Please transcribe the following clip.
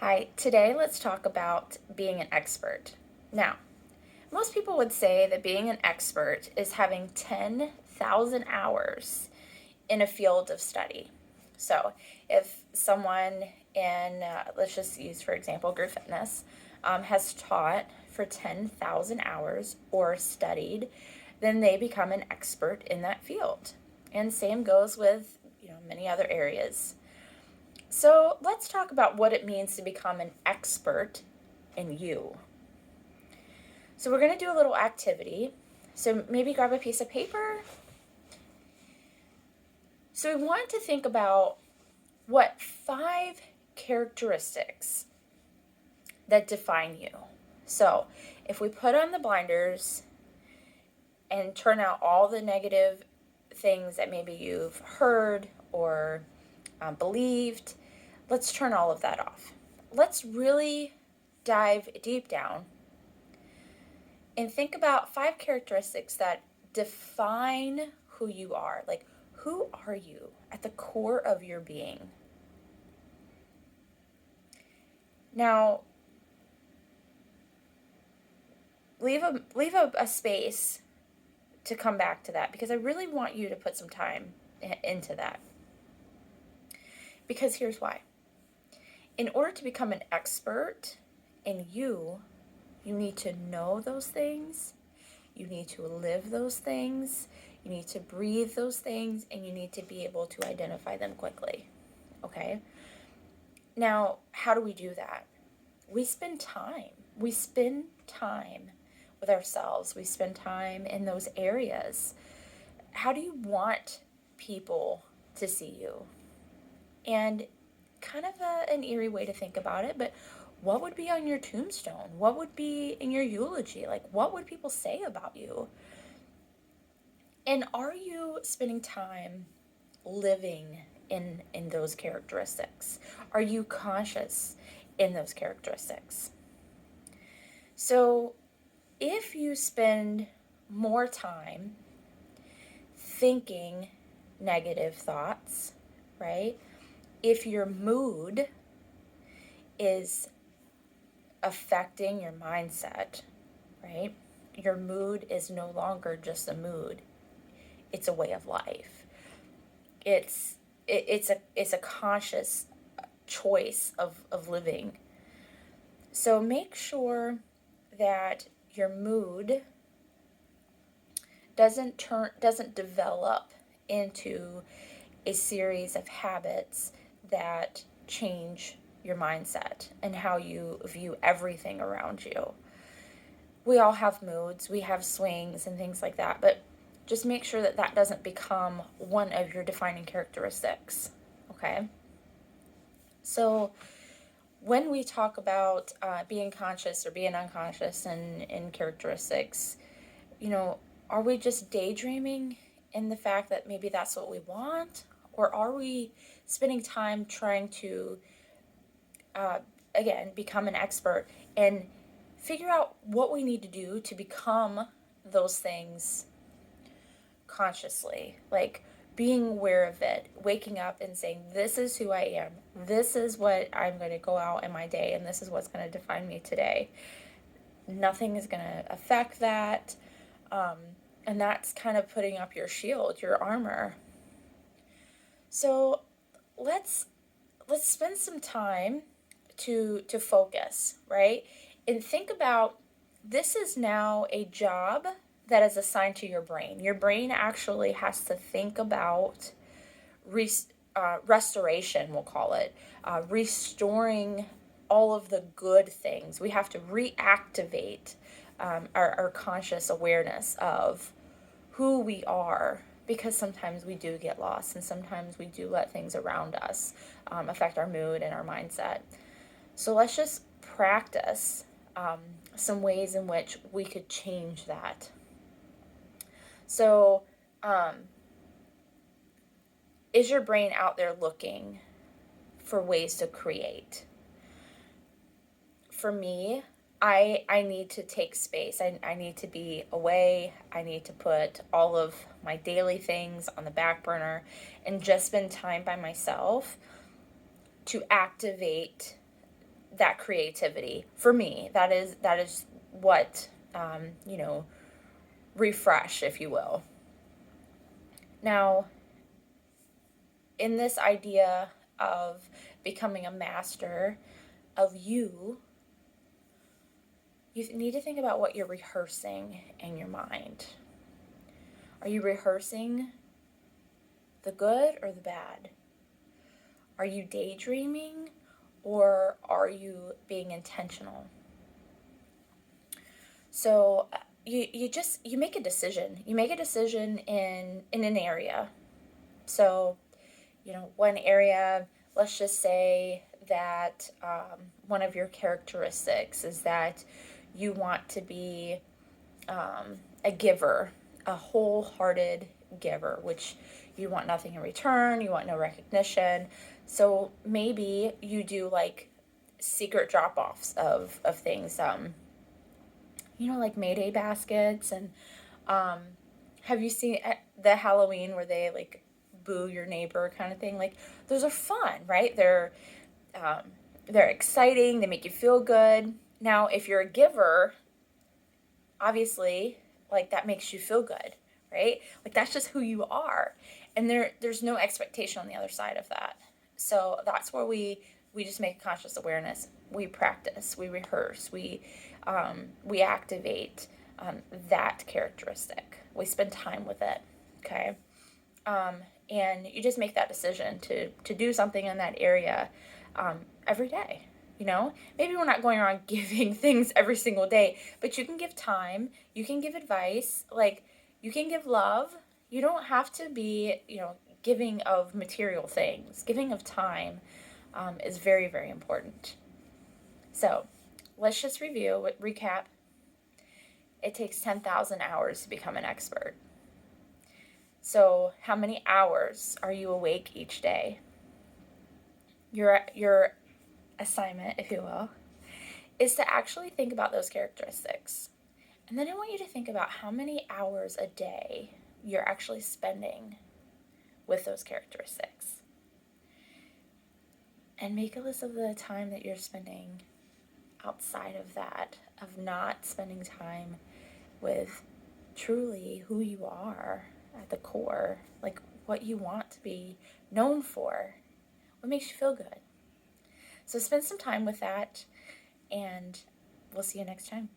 Hi, today let's talk about being an expert. Now, most people would say that being an expert is having 10,000 hours in a field of study. So, if someone in, let's just use for example, group fitness, has taught for 10,000 hours or studied, then they become an expert in that field. And same goes with many other areas. So let's talk about what it means to become an expert in you. So we're going to do a little activity. So maybe grab a piece of paper. So we want to think about what 5 characteristics that define you. So if we put on the blinders and turn out all the negative things that maybe you've heard or believed, let's turn all of that off. Let's really dive deep down and think about 5 characteristics that define who you are. Like, who are you at the core of your being? Now, leave a space to come back to that, because I really want you to put some time into that. Because here's why. In order to become an expert in you, you need to know those things, you need to live those things, you need to breathe those things, and you need to be able to identify them quickly. Okay? Now, how do we do that? We spend time. We spend time with ourselves. We spend time in those areas. How do you want people to see you? And kind of an eerie way to think about it, but what would be on your tombstone? What would be in your eulogy? Like, what would people say about you? And are you spending time living in those characteristics? Are you conscious in those characteristics? So if you spend more time thinking negative thoughts, right? If your mood is affecting your mindset, right? Your mood is no longer just a mood. It's a way of life. It's a conscious choice of living. So make sure that your mood doesn't develop into a series of habits that change your mindset and how you view everything around you. We all have moods, we have swings and things like that, but just make sure that that doesn't become one of your defining characteristics, okay? So when we talk about being conscious or being unconscious and in characteristics, are we just daydreaming in the fact that maybe that's what we want? Or are we spending time trying to, again, become an expert and figure out what we need to do to become those things consciously? Like, being aware of it, waking up and saying, this is who I am, this is what I'm going to go out in my day, and this is what's going to define me today. Nothing is going to affect that. And that's kind of putting up your shield, your armor. So let's spend some time to focus, right? And think about, this is now a job that is assigned to your brain. Your brain actually has to think about restoration, we'll call it, restoring all of the good things. We have to reactivate our conscious awareness of who we are, because sometimes we do get lost and sometimes we do let things around us affect our mood and our mindset. So let's just practice some ways in which we could change that. So, is your brain out there looking for ways to create? For me, I need to take space. I need to be away. I need to put all of my daily things on the back burner and just spend time by myself to activate that creativity. For me, that is what, refresh, if you will. Now, in this idea of becoming a master of you, you need to think about what you're rehearsing in your mind. Are you rehearsing the good or the bad? Are you daydreaming, or are you being intentional? So you make a decision. You make a decision in an area. So, one area, let's just say that one of your characteristics is that you want to be a giver, a wholehearted giver, which you want nothing in return, you want no recognition. So maybe you do like secret drop-offs of things, like Mayday baskets. And have you seen the Halloween where they like boo your neighbor kind of thing? Like, those are fun, right? They're exciting, they make you feel good. Now, if you're a giver, obviously, like, that makes you feel good, right? Like, that's just who you are. And there's no expectation on the other side of that. So that's where we just make a conscious awareness. We practice, we rehearse, we activate that characteristic. We spend time with it, okay? And you just make that decision to do something in that area every day. Maybe we're not going around giving things every single day, but you can give time, you can give advice, like, you can give love. You don't have to be, giving of material things. Giving of time is very, very important. So let's just recap. It takes 10,000 hours to become an expert. So how many hours are you awake each day? Your assignment, if you will, is to actually think about those characteristics. And then I want you to think about how many hours a day you're actually spending with those characteristics. And make a list of the time that you're spending outside of that, of not spending time with truly who you are at the core, like what you want to be known for, what makes you feel good. So spend some time with that, and we'll see you next time.